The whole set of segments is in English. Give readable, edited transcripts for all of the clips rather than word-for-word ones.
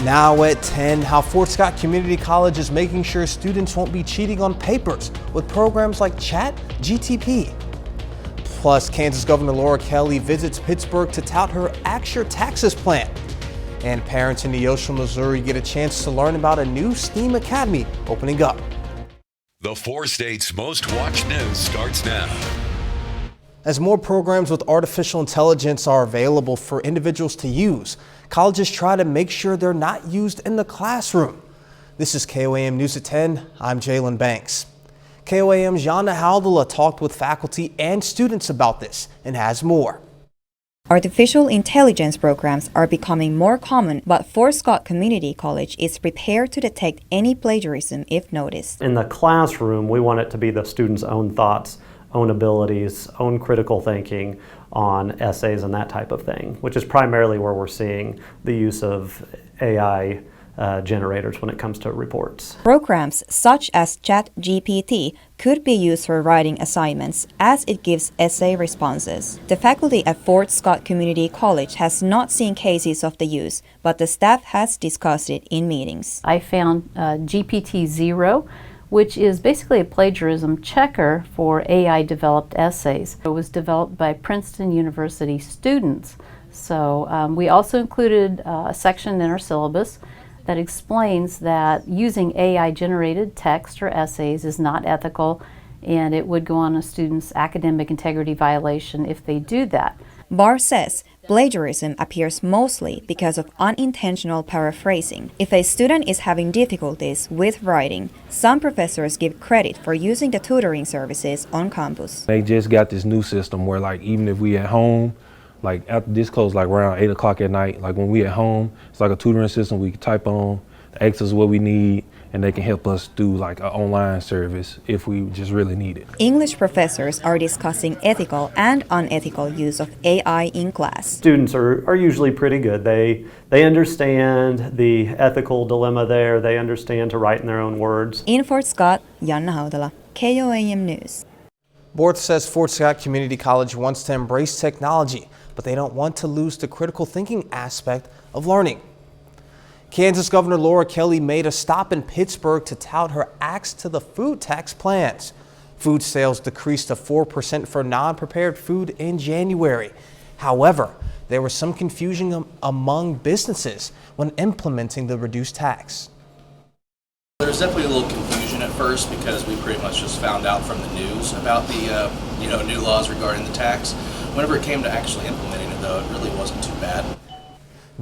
Now at 10, how Fort Scott Community College is making sure students won't be cheating on papers with programs like ChatGTP. Plus, Kansas Governor Laura Kelly visits Pittsburgh to tout her Axe Your Taxes plan. And parents in Neosho, Missouri get a chance to learn about a new STEAM academy opening up. The 4 states' most watched news starts now. As more programs with artificial intelligence are available for individuals to use, colleges try to make sure they're not used in the classroom. This is KOAM News at 10. I'm Jalen Banks. KOAM's Yana Haldula talked with faculty and students about this and has more. Artificial intelligence programs are becoming more common, but Fort Scott Community College is prepared to detect any plagiarism if noticed. In the classroom, we want it to be the student's own thoughts, own abilities, own critical thinking on essays and that type of thing, which is primarily where we're seeing the use of AI generators when it comes to reports. Programs such as ChatGPT could be used for writing assignments as it gives essay responses. The faculty at Fort Scott Community College has not seen cases of the use, but the staff has discussed it in meetings. I found GPT-0, which is basically a plagiarism checker for AI-developed essays. It was developed by Princeton University students. So we also included a section in our syllabus that explains that using AI-generated text or essays is not ethical, and it would go on a student's academic integrity violation if they do that. Barr says plagiarism appears mostly because of unintentional paraphrasing. If a student is having difficulties with writing, some professors give credit for using the tutoring services on campus. They just got this new system where, like, even if we at home, like after this close, like around 8 o'clock at night, like when we at home, it's like a tutoring system we can type on, ask us what we need, and they can help us do like an online service if we just really need it. English professors are discussing ethical and unethical use of AI in class. Students are usually pretty good. They understand the ethical dilemma there. They understand to write in their own words. In Fort Scott, Yana Haldula, KOAM News. Board says Fort Scott Community College wants to embrace technology, but they don't want to lose the critical thinking aspect of learning. Kansas Governor Laura Kelly made a stop in Pittsburgh to tout her axe to the food tax plans. Food sales decreased to 4% for non-prepared food in January. However, there was some confusion among businesses when implementing the reduced tax. There's definitely a little confusion at first because we pretty much just found out from the news about the new laws regarding the tax. Whenever it came to actually implementing it, though, it really wasn't too bad.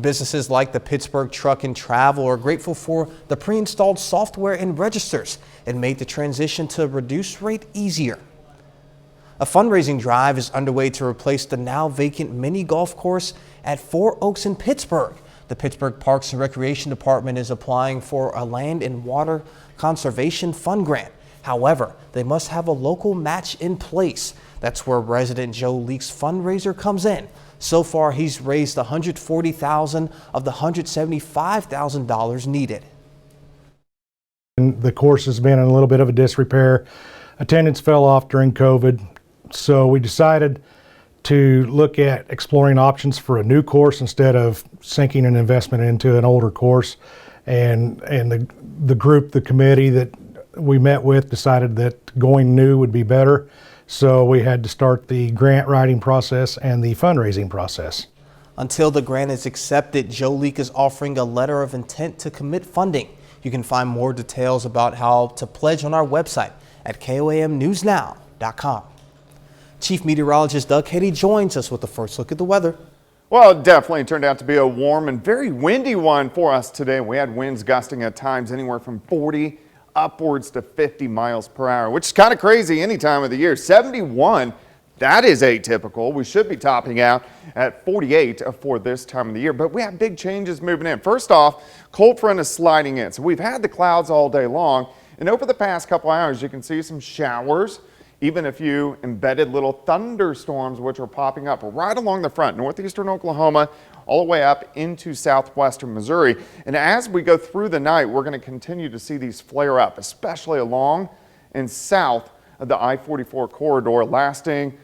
Businesses like the Pittsburgh Truck and Travel are grateful for the pre-installed software and registers and made the transition to a reduced rate easier. A fundraising drive is underway to replace the now vacant mini golf course at Four Oaks in Pittsburgh. The Pittsburgh Parks and Recreation Department is applying for a Land and Water Conservation Fund grant. However, they must have a local match in place. That's where resident Joe Leake's fundraiser comes in. So far, he's raised $140,000 of the $175,000 needed. The course has been in a little bit of a disrepair. Attendance fell off during COVID, so we decided to look at exploring options for a new course instead of sinking an investment into an older course. And the group, the committee that we met with, decided that going new would be better. So we had to start the grant writing process and the fundraising process. Until the grant is accepted, Joe Leake is offering a letter of intent to commit funding. You can find more details about how to pledge on our website at KOAMnewsnow.com. Chief Meteorologist Doug Cady joins us with the first look at the weather. Well, it definitely turned out to be a warm and very windy one for us today. We had winds gusting at times anywhere from 40 upwards to 50 miles per hour, which is kind of crazy any time of the year. 71, that is atypical. We should be topping out at 48 for this time of the year, but we have big changes moving in. First off, cold front is sliding in. So we've had the clouds all day long, and over the past couple hours, you can see some showers, even a few embedded little thunderstorms, which are popping up right along the front, northeastern Oklahoma, all the way up into southwestern Missouri. And as we go through the night, we're going to continue to see these flare up, especially along and south of the I-44 corridor, lasting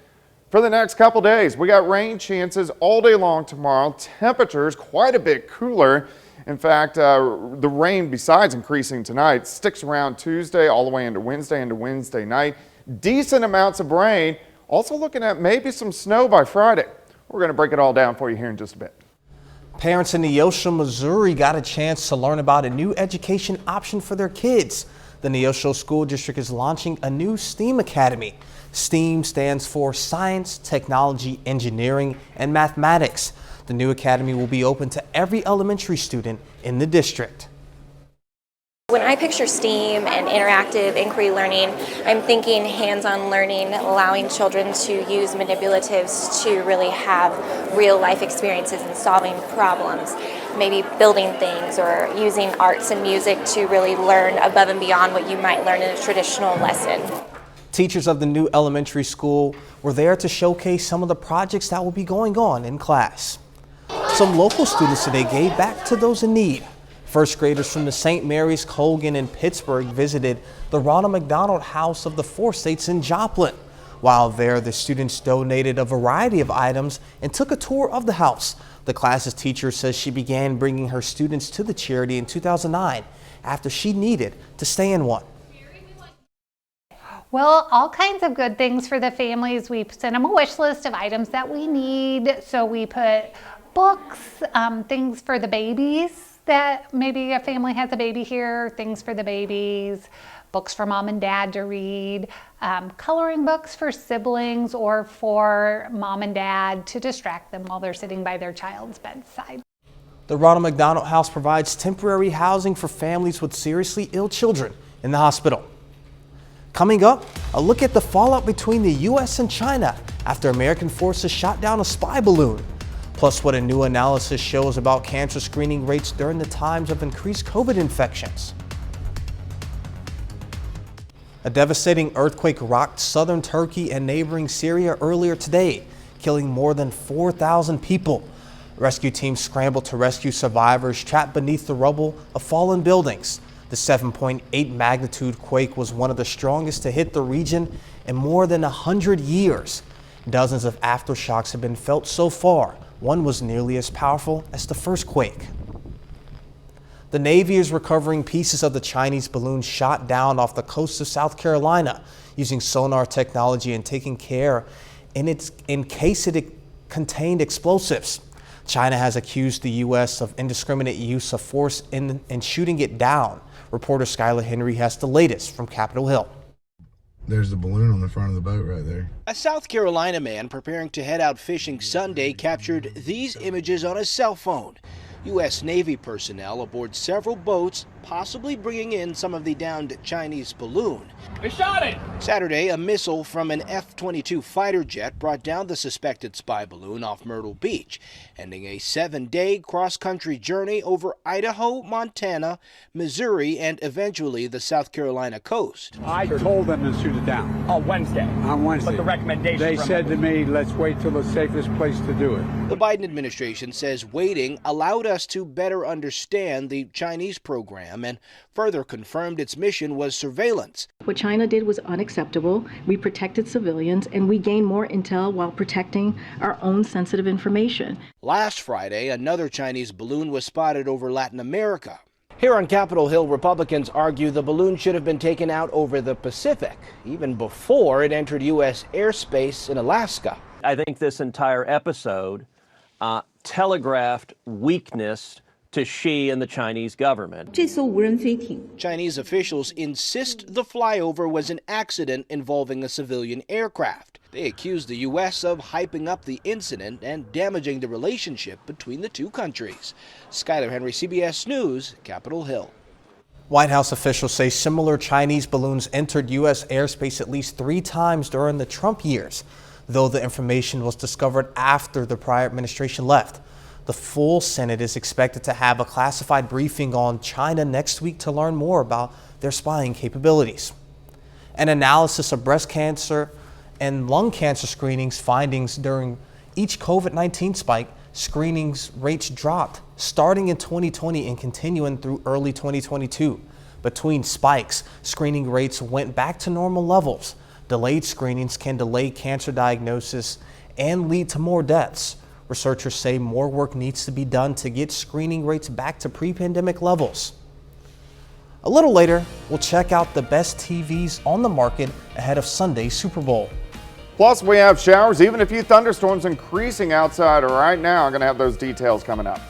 for the next couple days. We got rain chances all day long tomorrow. Temperatures quite a bit cooler. In fact, the rain, besides increasing tonight, sticks around Tuesday all the way into Wednesday night. Decent amounts of rain. Also looking at maybe some snow by Friday. We're going to break it all down for you here in just a bit. Parents in Neosho, Missouri got a chance to learn about a new education option for their kids. The Neosho School District is launching a new STEAM Academy. STEAM stands for Science, Technology, Engineering, and Mathematics. The new academy will be open to every elementary student in the district. When I picture STEAM and interactive inquiry learning, I'm thinking hands-on learning, allowing children to use manipulatives to really have real life experiences in solving problems, maybe building things or using arts and music to really learn above and beyond what you might learn in a traditional lesson. Teachers of the new elementary school were there to showcase some of the projects that will be going on in class. Some local students today gave back to those in need. First graders from the St. Mary's, Colgan, and Pittsburgh visited the Ronald McDonald House of the Four States in Joplin. While there, the students donated a variety of items and took a tour of the house. The class's teacher says she began bringing her students to the charity in 2009 after she needed to stay in one. Well, all kinds of good things for the families. We sent them a wish list of items that we need. So we put books, things for the babies, that maybe a family has a baby here, things for the babies, books for mom and dad to read, coloring books for siblings or for mom and dad to distract them while they're sitting by their child's bedside. The Ronald McDonald House provides temporary housing for families with seriously ill children in the hospital. Coming up, a look at the fallout between the U.S. and China after American forces shot down a spy balloon. Plus, what a new analysis shows about cancer screening rates during the times of increased COVID infections. A devastating earthquake rocked southern Turkey and neighboring Syria earlier today, killing more than 4,000 people. Rescue teams scrambled to rescue survivors trapped beneath the rubble of fallen buildings. The 7.8 magnitude quake was one of the strongest to hit the region in more than 100 years. Dozens of aftershocks have been felt so far. One was nearly as powerful as the first quake. The Navy is recovering pieces of the Chinese balloon shot down off the coast of South Carolina using sonar technology and taking care in case it contained explosives. China has accused the U.S. of indiscriminate use of force in shooting it down. Reporter Skylar Henry has the latest from Capitol Hill. There's the balloon on the front of the boat right there. A South Carolina man preparing to head out fishing Sunday captured these images on his cell phone. U.S. Navy personnel aboard several boats, possibly bringing in some of the downed Chinese balloon. They shot it! Saturday, a missile from an F-22 fighter jet brought down the suspected spy balloon off Myrtle Beach, ending a 7-day cross-country journey over Idaho, Montana, Missouri, and eventually the South Carolina coast. I told them to shoot it down. On Wednesday? On Wednesday. But the recommendation They said to me, let's wait till the safest place to do it. The Biden administration says waiting allowed us to better understand the Chinese program and further confirmed its mission was surveillance. What China did was unacceptable. We protected civilians and we gained more intel while protecting our own sensitive information. Last Friday, another Chinese balloon was spotted over Latin America. Here on Capitol Hill, Republicans argue the balloon should have been taken out over the Pacific, even before it entered U.S. airspace in Alaska. I think this entire episode telegraphed weakness to Xi and the Chinese government. Chinese officials insist the flyover was an accident involving a civilian aircraft. They accuse the U.S. of hyping up the incident and damaging the relationship between the two countries. Skylar Henry, CBS News, Capitol Hill. White House officials say similar Chinese balloons entered U.S. airspace at least 3 times during the Trump years, though the information was discovered after the prior administration left. The full Senate is expected to have a classified briefing on China next week to learn more about their spying capabilities. An analysis of breast cancer and lung cancer screenings findings during each COVID-19 spike, screenings rates dropped starting in 2020 and continuing through early 2022. Between spikes, screening rates went back to normal levels. Delayed screenings can delay cancer diagnosis and lead to more deaths. Researchers say more work needs to be done to get screening rates back to pre-pandemic levels. A little later, we'll check out the best TVs on the market ahead of Sunday's Super Bowl. Plus, we have showers, even a few thunderstorms increasing outside right now. I'm going to have those details coming up.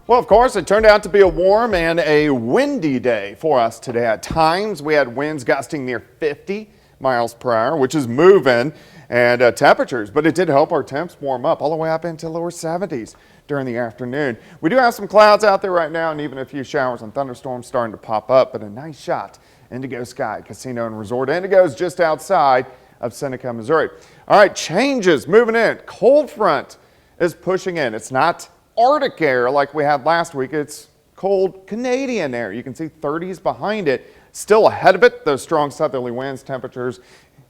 Well, of course, it turned out to be a warm and a windy day for us today. At times, we had winds gusting near 50 miles per hour, which is moving, and temperatures, but it did help our temps warm up all the way up into lower 70s during the afternoon. We do have some clouds out there right now and even a few showers and thunderstorms starting to pop up, but a nice shot. Indigo Sky Casino and Resort. Indigo is just outside of Seneca, Missouri. All right, changes moving in. Cold front is pushing in. It's not Arctic air like we had last week. It's cold Canadian air. You can see 30s behind it. Still ahead of it, those strong southerly winds, temperatures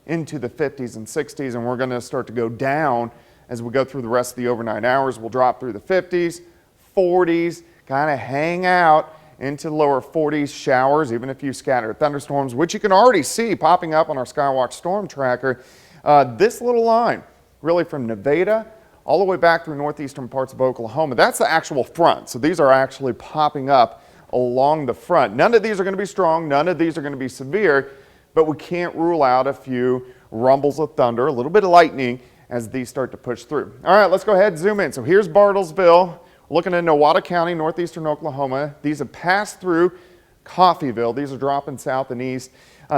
into the 50s and 60s, and we're going to start to go down as we go through the rest of the overnight hours. We'll drop through the 50s, 40s, kind of hang out into the lower 40s, showers, even a few scattered thunderstorms, which you can already see popping up on our Skywatch storm tracker. This little line, really from Nevada all the way back through northeastern parts of Oklahoma, that's the actual front. So these are actually popping up along the front. None of these are going to be strong. None of these are going to be severe, but we can't rule out a few rumbles of thunder, a little bit of lightning as these start to push through. All right, let's go ahead and zoom in. So here's Bartlesville, looking at Nowata County, northeastern Oklahoma. These have passed through Coffeyville. These are dropping south and east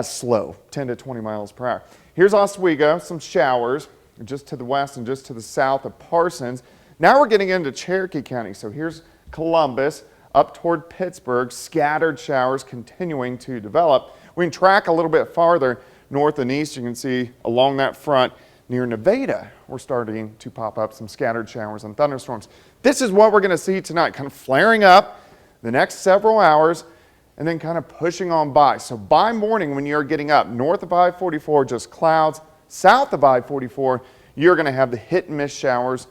slow, 10 to 20 miles per hour. Here's Oswego, some showers just to the west and just to the south of Parsons. Now we're getting into Cherokee County. So here's Columbus, up toward Pittsburgh, scattered showers continuing to develop. We can track a little bit farther north and east. You can see along that front near Nevada, we're starting to pop up some scattered showers and thunderstorms. This is what we're going to see tonight, kind of flaring up the next several hours and then kind of pushing on by. So by morning when you're getting up north of I-44, just clouds. South of I-44, you're going to have the hit and miss showers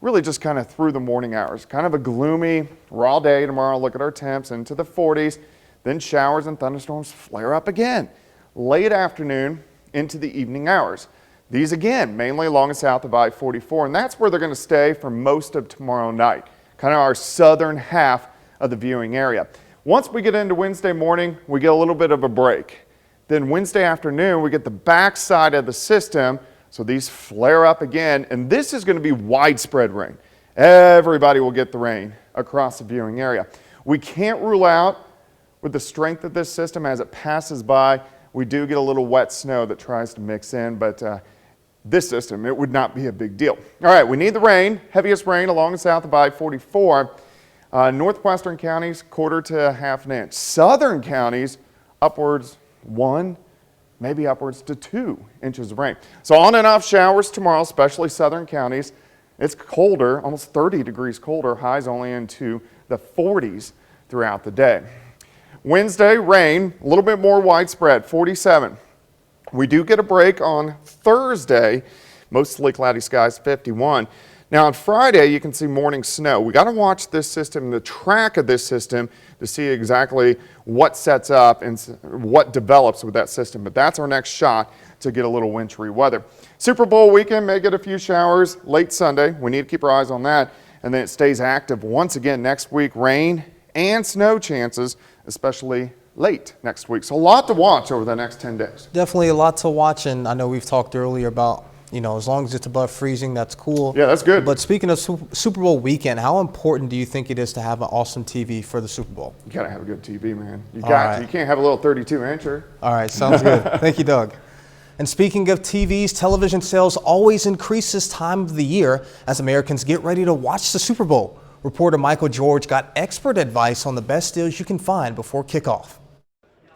really just kind of through the morning hours. Kind of a gloomy, raw day tomorrow. Look at our temps into the 40s. Then showers and thunderstorms flare up again. Late afternoon into the evening hours. These again, mainly along and south of I-44, and that's where they're going to stay for most of tomorrow night. Kind of our southern half of the viewing area. Once we get into Wednesday morning, we get a little bit of a break. Then Wednesday afternoon, we get the backside of the system, so these flare up again, and this is going to be widespread rain. Everybody will get the rain across the viewing area. We can't rule out, with the strength of this system as it passes by, we do get a little wet snow that tries to mix in, but this system, it would not be a big deal. All right, we need the rain, heaviest rain along the south of I-44. Northwestern counties, 1/4 to 1/2 inch. Southern counties, upwards 1, maybe upwards to 2 inches of rain. So on and off showers tomorrow, especially southern counties. It's colder, almost 30 degrees colder, highs only into the 40s throughout the day. Wednesday, rain, a little bit more widespread, 47. We do get a break on Thursday, mostly cloudy skies, 51. Now on Friday, you can see morning snow. We got to watch this system, the track of this system, to see exactly what sets up and what develops with that system. But that's our next shot to get a little wintry weather. Super Bowl weekend may get a few showers late Sunday. We need to keep our eyes on that. And then it stays active once again next week. Rain and snow chances, especially late next week. So a lot to watch over the next 10 days. Definitely a lot to watch, and I know we've talked earlier about, you know, as long as it's above freezing, that's cool. Yeah, that's good. But speaking of Super Bowl weekend, how important do you think it is to have an awesome TV for the Super Bowl? You gotta have a good TV, man. You got to. You can't have a little 32-incher. All right, sounds good. Thank you, Doug. And speaking of TVs, television sales always increase this time of the year as Americans get ready to watch the Super Bowl. Reporter Michael George got expert advice on the best deals you can find before kickoff.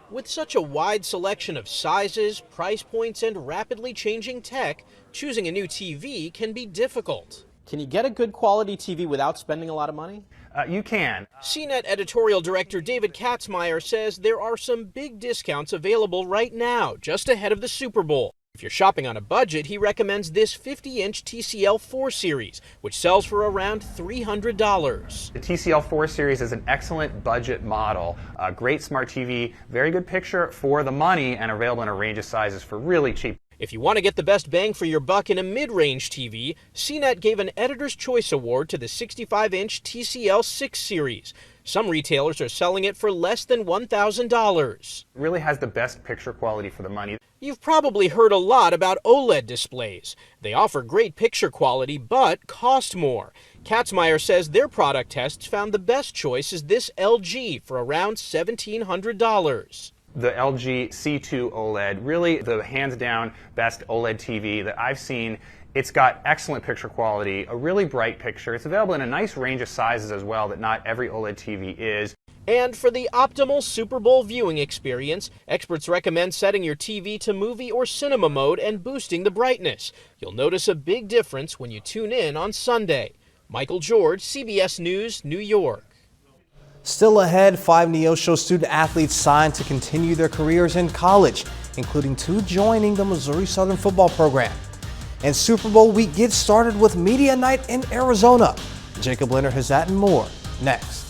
With such a wide selection of sizes, price points, and rapidly changing tech, choosing a new TV can be difficult. Can you get a good quality TV without spending a lot of money? You can. CNET editorial director David Katzmeyer says there are some big discounts available right now, just ahead of the Super Bowl. If you're shopping on a budget, he recommends this 50-inch TCL 4 Series, which sells for around $300. The TCL 4 Series is an excellent budget model, a great smart TV, very good picture for the money, and available in a range of sizes for really cheap. If you want to get the best bang for your buck in a mid-range TV, CNET gave an Editor's Choice Award to the 65-inch TCL 6 Series. Some retailers are selling it for less than $1,000. It really has the best picture quality for the money. You've probably heard a lot about OLED displays. They offer great picture quality, but cost more. Katzmeyer says their product tests found the best choice is this LG for around $1,700. The LG C2 OLED, really the hands-down best OLED TV that I've seen. It's got excellent picture quality, a really bright picture. It's available in a nice range of sizes as well that not every OLED TV is. And for the optimal Super Bowl viewing experience, experts recommend setting your TV to movie or cinema mode and boosting the brightness. You'll notice a big difference when you tune in on Sunday. Michael George, CBS News, New York. Still ahead, 5 Neosho student athletes signed to continue their careers in college, including 2 joining the Missouri Southern football program. And Super Bowl week gets started with Media Night in Arizona. Jacob Leonard has that and more next.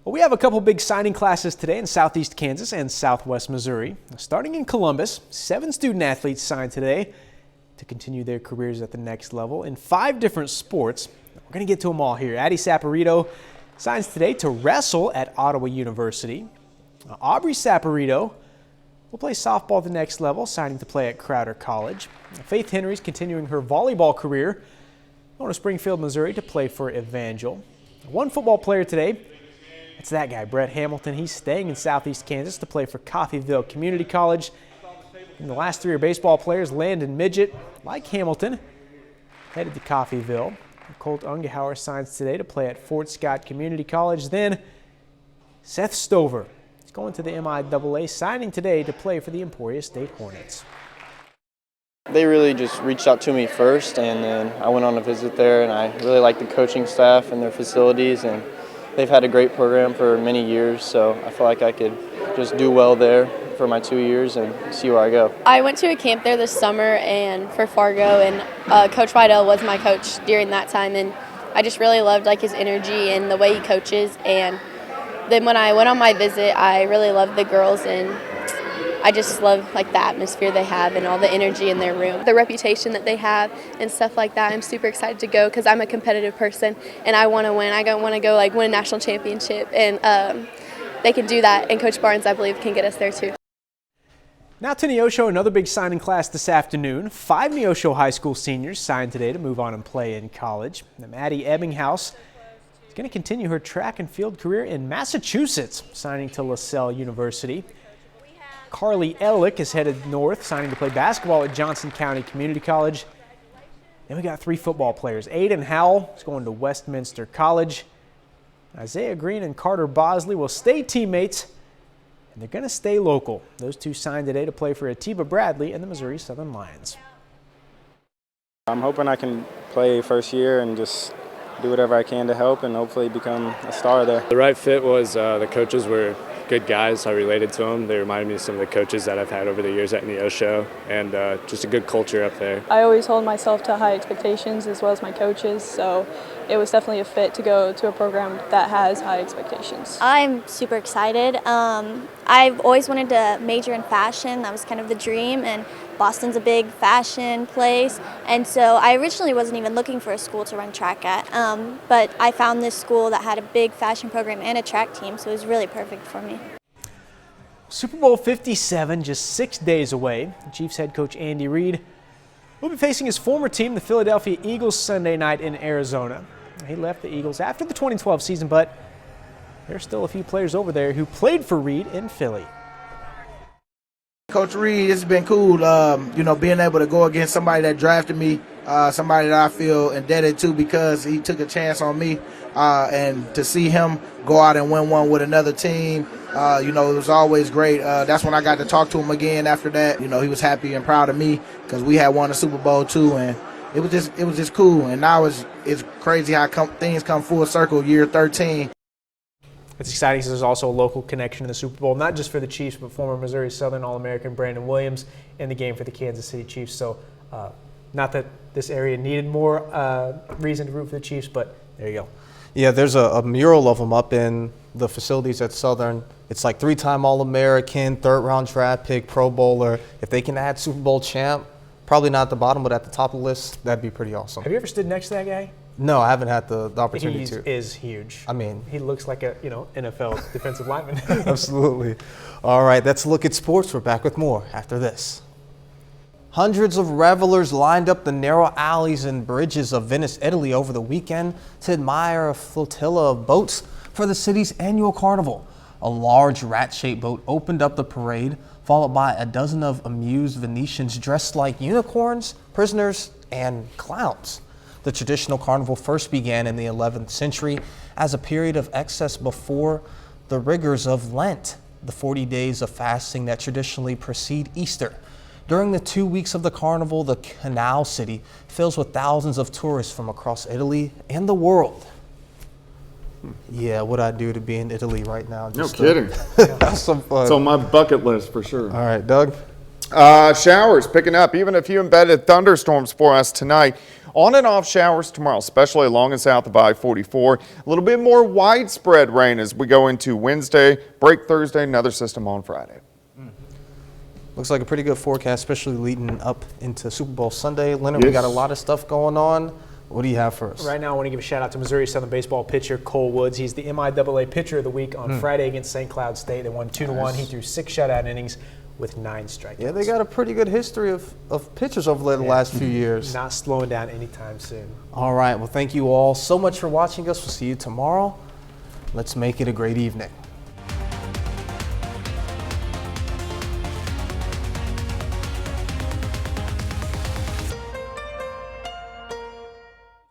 Well, we have a couple big signing classes today in Southeast Kansas and Southwest Missouri. Starting in Columbus, 7 student athletes signed today to continue their careers at the next level in 5 different sports. We're going to get to them all here. Addie Saporito signs today to wrestle at Ottawa University. Aubrey Saporito will play softball at the next level, signing to play at Crowder College. Faith Henry's continuing her volleyball career, going to Springfield, Missouri to play for Evangel. One football player today, it's that guy, Brett Hamilton. He's staying in Southeast Kansas to play for Coffeyville Community College. And the last 3 are baseball players. Landon Midget, like Hamilton, headed to Coffeyville. Colt Ungehauer signs today to play at Fort Scott Community College. Then Seth Stover is going to the MIAA, signing today to play for the Emporia State Hornets. They really just reached out to me first, and then I went on a visit there, and I really like the coaching staff and their facilities, and they've had a great program for many years, so I feel like I could just do well there for my 2 years and see where I go. I went to a camp there this summer and for Fargo, and Coach Vidal was my coach during that time, and I just really loved his energy and the way he coaches. And then when I went on my visit, I really loved the girls, and I just love the atmosphere they have and all the energy in their room, the reputation that they have and stuff like that. I'm super excited to go because I'm a competitive person and I want to win. I want to go win a national championship, and they can do that, and Coach Barnes, I believe, can get us there too. Now to Neosho, another big signing class this afternoon. 5 Neosho High School seniors signed today to move on and play in college. Maddie Ebbinghaus is going to continue her track and field career in Massachusetts, signing to LaSalle University. Carly Ellick is headed north, signing to play basketball at Johnson County Community College. Then we got 3 football players. Aiden Howell is going to Westminster College. Isaiah Green and Carter Bosley will stay teammates, and they're going to stay local. Those 2 signed today to play for Atiba Bradley and the Missouri Southern Lions. I'm hoping I can play first year and just do whatever I can to help and hopefully become a star there. The right fit was the coaches were good guys. I related to them. They reminded me of some of the coaches that I've had over the years at Neosho, and just a good culture up there. I always hold myself to high expectations as well as my coaches, so it was definitely a fit to go to a program that has high expectations. I'm super excited. I've always wanted to major in fashion. That was kind of the dream, and Boston's a big fashion place, and so I originally wasn't even looking for a school to run track at, but I found this school that had a big fashion program and a track team, so it was really perfect for me. Super Bowl 57 just 6 days away. Chiefs head coach Andy Reid will be facing his former team, the Philadelphia Eagles, Sunday night in Arizona. He left the Eagles after the 2012 season, but there's still a few players over there who played for Reid in Philly. Coach Reid, it's been cool, being able to go against somebody that drafted me, somebody that I feel indebted to because he took a chance on me, and to see him go out and win one with another team, it was always great. That's when I got to talk to him again after that. He was happy and proud of me because we had won a Super Bowl too, and it was just cool. And now it's crazy how things come full circle, year 13. It's exciting because there's also a local connection in the Super Bowl, not just for the Chiefs, but former Missouri Southern All-American Brandon Williams in the game for the Kansas City Chiefs. So not that this area needed more reason to root for the Chiefs, but there you go. Yeah, there's a mural of him up in the facilities at Southern. It's like 3-time All-American, 3rd-round draft pick, Pro Bowler. If they can add Super Bowl champ, probably not at the bottom, but at the top of the list, that'd be pretty awesome. Have you ever stood next to that guy? No, I haven't had the opportunity to. He is huge. I mean, he looks like a NFL defensive lineman. Absolutely. All right, that's a look at sports. We're back with more after this. Hundreds of revelers lined up the narrow alleys and bridges of Venice, Italy over the weekend to admire a flotilla of boats for the city's annual carnival. A large rat-shaped boat opened up the parade, followed by a dozen of amused Venetians dressed like unicorns, prisoners, and clowns. The traditional carnival first began in the 11th century as a period of excess before the rigors of Lent, the 40 days of fasting that traditionally precede Easter. During the 2 weeks of the carnival, the canal city fills with thousands of tourists from across Italy and the world. Yeah, what I'd do to be in Italy right now. No kidding. Have some fun. It's on my bucket list for sure. All right, Doug. Showers picking up, even a few embedded thunderstorms for us tonight. On and off showers tomorrow, especially along and south of I-44. A little bit more widespread rain as we go into Wednesday, break Thursday, another system on Friday. Looks like a pretty good forecast, especially leading up into Super Bowl Sunday. Leonard, we got a lot of stuff going on. What do you have for us? Right now, I want to give a shout out to Missouri Southern baseball pitcher Cole Woods. He's the MIAA Pitcher of the Week on Friday against St. Cloud State. They won 2-1. He threw 6 shutout innings with 9 strikeouts. Yeah, they got a pretty good history of pitchers over the last few years. Not slowing down anytime soon. All right, well, thank you all so much for watching us. We'll see you tomorrow. Let's make it a great evening.